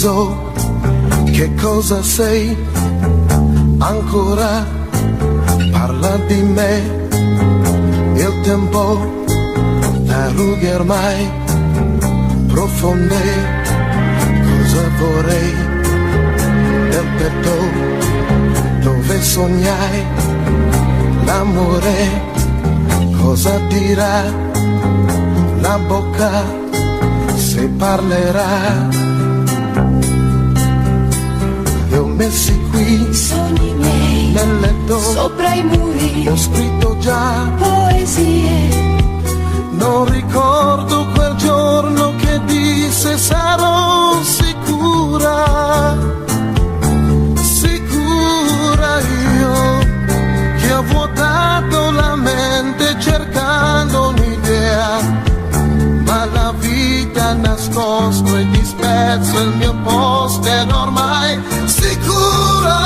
viso, che cosa sei? Ancora parla di me, il tempo, la rughe ormai profonde, cosa vorrei del petto dove sognai l'amore, cosa dirà la bocca se parlerà. Li ho messi qui, sogni miei, nel letto, sopra i muri, ho scritto già poesie. Non ricordo quel giorno che disse sarò sicura, sicura io, che ho vuotato la mente cercando un'idea, ma la vita ha nascosto e disperso il mio posto ed ormai sicura,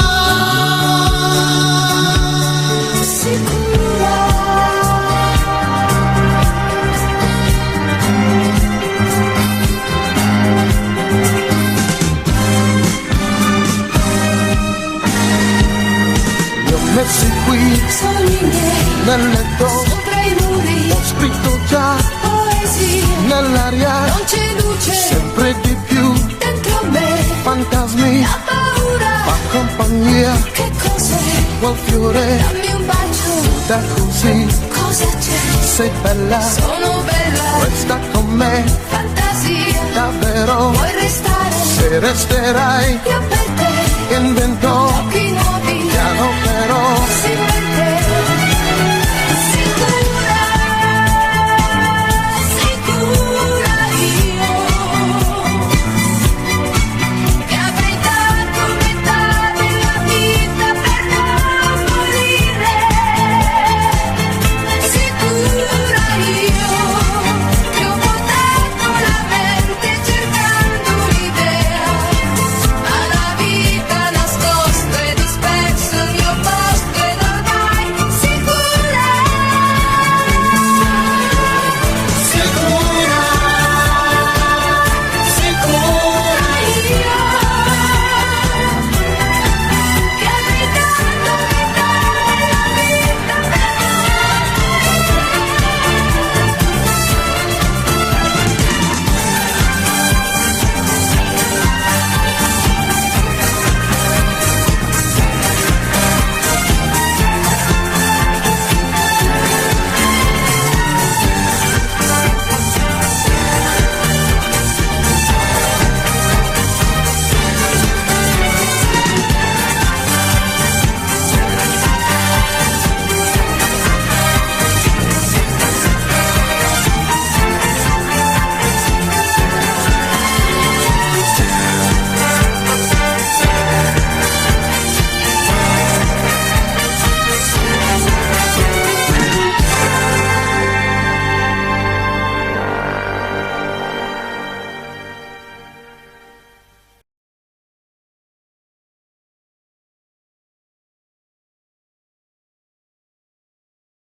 sicura. messi qui, sogni miei, nel letto, sopra i muri, ho scritto già poesie, nell'aria, non c'è luce, sempre di più, dentro me, fantasmi, la paura, fa compagnia, che cos'è, quel fiore, dammi un bacio, da così, cosa c'è, sei bella, sono bella, resta con me, fantasia, davvero, vuoi restare, se resterai, io per te, invento, occhi nuovi, piano però, si